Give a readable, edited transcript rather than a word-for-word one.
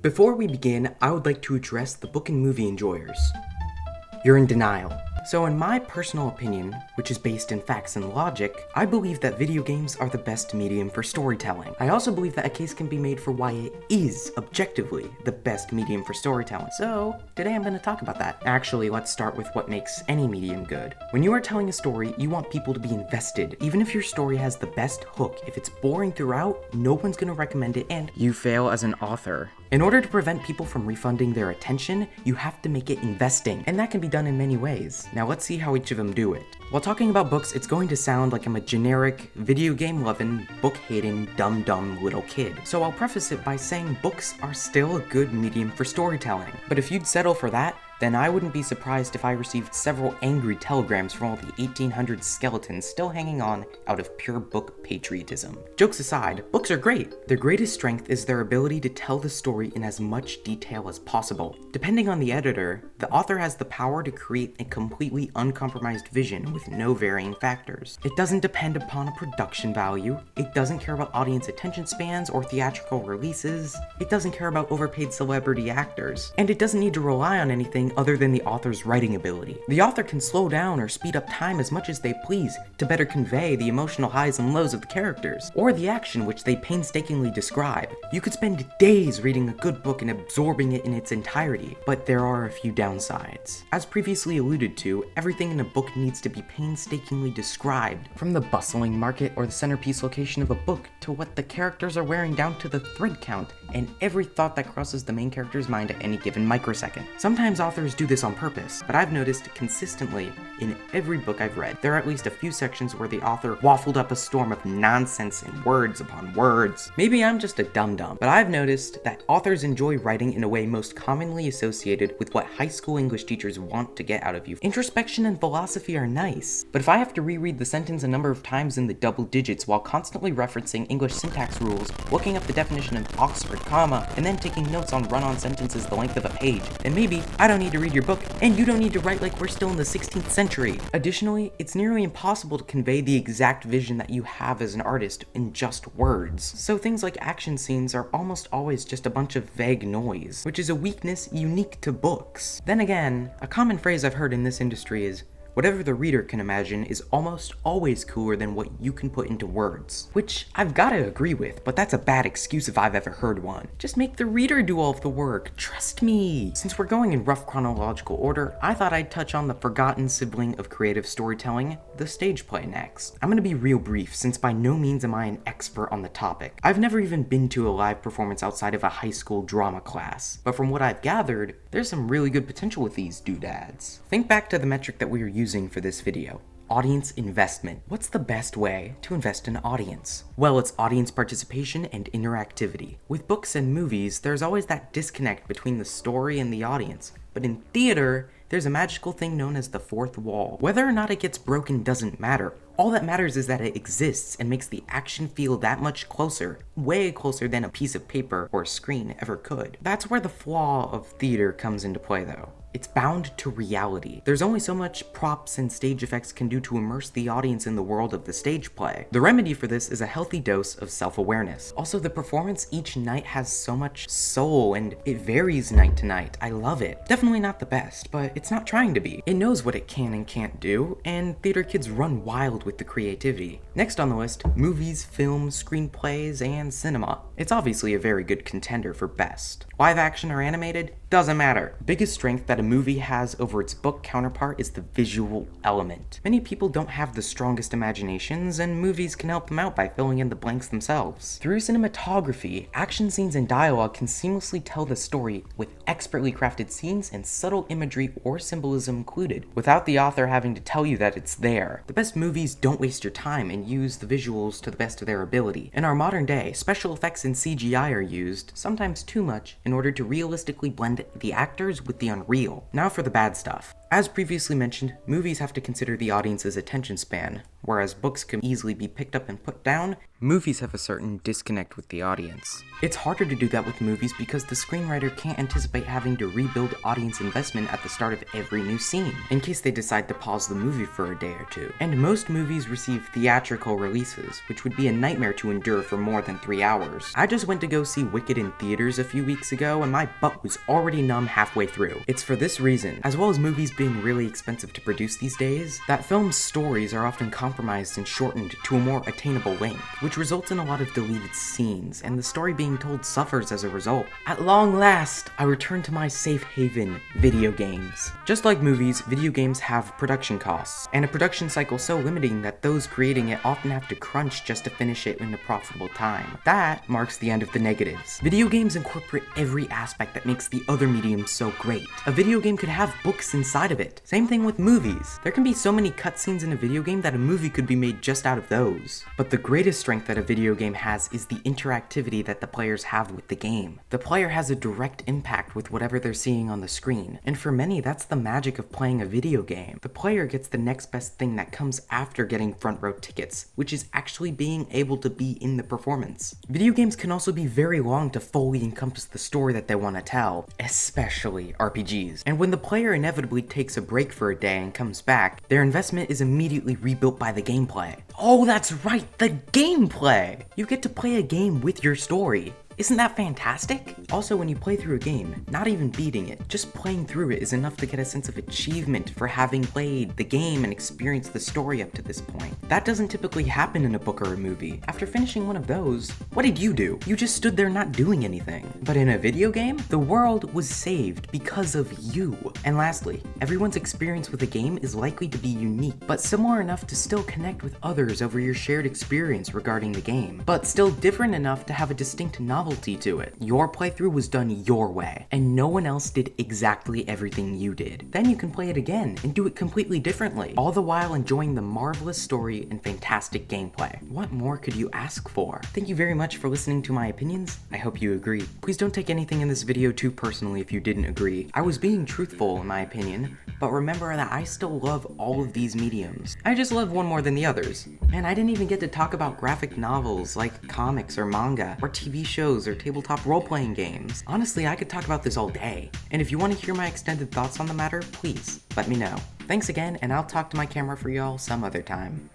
Before we begin, I would like to address the book and movie enjoyers. You're in denial. So in my personal opinion, which is based in facts and logic, I believe that video games are the best medium for storytelling. I also believe that a case can be made for why it is, objectively, the best medium for storytelling. So, today I'm going to talk about that. Actually, let's start with what makes any medium good. When you are telling a story, you want people to be invested. Even if your story has the best hook, if it's boring throughout, no one's going to recommend it and you fail as an author. In order to prevent people from refunding their attention, you have to make it investing, and that can be done in many ways. Now let's see how each of them do it. While talking about books, it's going to sound like I'm a generic, video game loving, book hating, dumb little kid. So I'll preface it by saying books are still a good medium for storytelling. But if you'd settle for that, then I wouldn't be surprised if I received several angry telegrams from all the 1800s skeletons still hanging on out of pure book patriotism. Jokes aside, books are great. Their greatest strength is their ability to tell the story in as much detail as possible. Depending on the editor, the author has the power to create a completely uncompromised vision with no varying factors. It doesn't depend upon a production value, it doesn't care about audience attention spans or theatrical releases, it doesn't care about overpaid celebrity actors, and it doesn't need to rely on anything other than the author's writing ability. The author can slow down or speed up time as much as they please to better convey the emotional highs and lows of the characters, or the action which they painstakingly describe. You could spend days reading a good book and absorbing it in its entirety, but there are a few downsides. As previously alluded to, everything in a book needs to be painstakingly described, from the bustling market or the centerpiece location of a book to what the characters are wearing down to the thread count and every thought that crosses the main character's mind at any given microsecond. Sometimes authors do this on purpose, but I've noticed consistently in every book I've read, there are at least a few sections where the author waffled up a storm of nonsense and words upon words. Maybe I'm just a dum-dum, but I've noticed that authors enjoy writing in a way most commonly associated with what high school English teachers want to get out of you. Introspection and philosophy are nice, but if I have to reread the sentence a number of times in the double digits while constantly referencing English syntax rules, looking up the definition of Oxford comma, and then taking notes on run-on sentences the length of a page, then maybe I don't need to read your book, and you don't need to write like we're still in the 16th century. Additionally, it's nearly impossible to convey the exact vision that you have as an artist in just words. So things like action scenes are almost always just a bunch of vague noise, which is a weakness unique to books. Then again, a common phrase I've heard in this industry is, whatever the reader can imagine is almost always cooler than what you can put into words. Which I've gotta agree with, but that's a bad excuse if I've ever heard one. Just make the reader do all of the work, trust me! Since we're going in rough chronological order, I thought I'd touch on the forgotten sibling of creative storytelling, the stage play next. I'm gonna be real brief, since by no means am I an expert on the topic. I've never even been to a live performance outside of a high school drama class, but from what I've gathered, there's some really good potential with these doodads. Think back to the metric that we were using for this video. Audience investment. What's the best way to invest in an audience? Well, it's audience participation and interactivity. With books and movies, there's always that disconnect between the story and the audience. But in theater, there's a magical thing known as the fourth wall. Whether or not it gets broken doesn't matter. All that matters is that it exists and makes the action feel that much closer, way closer than a piece of paper or a screen ever could. That's where the flaw of theater comes into play though. It's bound to reality. There's only so much props and stage effects can do to immerse the audience in the world of the stage play. The remedy for this is a healthy dose of self-awareness. Also, the performance each night has so much soul and it varies night to night. I love it. Definitely not the best, but it's not trying to be. It knows what it can and can't do, and theater kids run wild with the creativity. Next on the list, movies, films, screenplays, and cinema. It's obviously a very good contender for best. Live action or animated? Doesn't matter. The biggest strength that a movie has over its book counterpart is the visual element. Many people don't have the strongest imaginations, and movies can help them out by filling in the blanks themselves. Through cinematography, action scenes and dialogue can seamlessly tell the story with expertly crafted scenes and subtle imagery or symbolism included, without the author having to tell you that it's there. The best movies don't waste your time and use the visuals to the best of their ability. In our modern day, special effects and CGI are used, sometimes too much, in order to realistically blend the actors with the unreal. Now for the bad stuff. As previously mentioned, movies have to consider the audience's attention span. Whereas books can easily be picked up and put down, movies have a certain disconnect with the audience. It's harder to do that with movies because the screenwriter can't anticipate having to rebuild audience investment at the start of every new scene, in case they decide to pause the movie for a day or two. And most movies receive theatrical releases, which would be a nightmare to endure for more than 3 hours. I just went to go see Wicked in theaters a few weeks ago, and my butt was already numb halfway through. It's for this reason, as well as movies being really expensive to produce these days, that films' stories are often compromised and shortened to a more attainable length, which results in a lot of deleted scenes, and the story being told suffers as a result. At long last, I return to my safe haven, video games. Just like movies, video games have production costs, and a production cycle so limiting that those creating it often have to crunch just to finish it in a profitable time. That marks the end of the negatives. Video games incorporate every aspect that makes the other mediums so great. A video game could have books inside of it. Same thing with movies. There can be so many cutscenes in a video game that a movie could be made just out of those. But the greatest strength that a video game has is the interactivity that the players have with the game. The player has a direct impact with whatever they're seeing on the screen, and for many that's the magic of playing a video game. The player gets the next best thing that comes after getting front row tickets, which is actually being able to be in the performance. Video games can also be very long to fully encompass the story that they want to tell, especially RPGs. And when the player inevitably takes a break for a day and comes back, their investment is immediately rebuilt by the gameplay. Oh, that's right, the gameplay! You get to play a game with your story. Isn't that fantastic? Also, when you play through a game, not even beating it, just playing through it is enough to get a sense of achievement for having played the game and experienced the story up to this point. That doesn't typically happen in a book or a movie. After finishing one of those, what did you do? You just stood there not doing anything. But in a video game, the world was saved because of you. And lastly, everyone's experience with a game is likely to be unique, but similar enough to still connect with others over your shared experience regarding the game, but still different enough to have a distinct novelty to it. Your playthrough was done your way, and no one else did exactly everything you did. Then you can play it again and do it completely differently, all the while enjoying the marvelous story and fantastic gameplay. What more could you ask for? Thank you very much for listening to my opinions. I hope you agree. Please don't take anything in this video too personally if you didn't agree. I was being truthful in my opinion, but remember that I still love all of these mediums. I just love one more than the others. And I didn't even get to talk about graphic novels like comics or manga, or TV shows or tabletop role-playing games. Honestly, I could talk about this all day. And if you want to hear my extended thoughts on the matter, please let me know. Thanks again, and I'll talk to my camera for y'all some other time.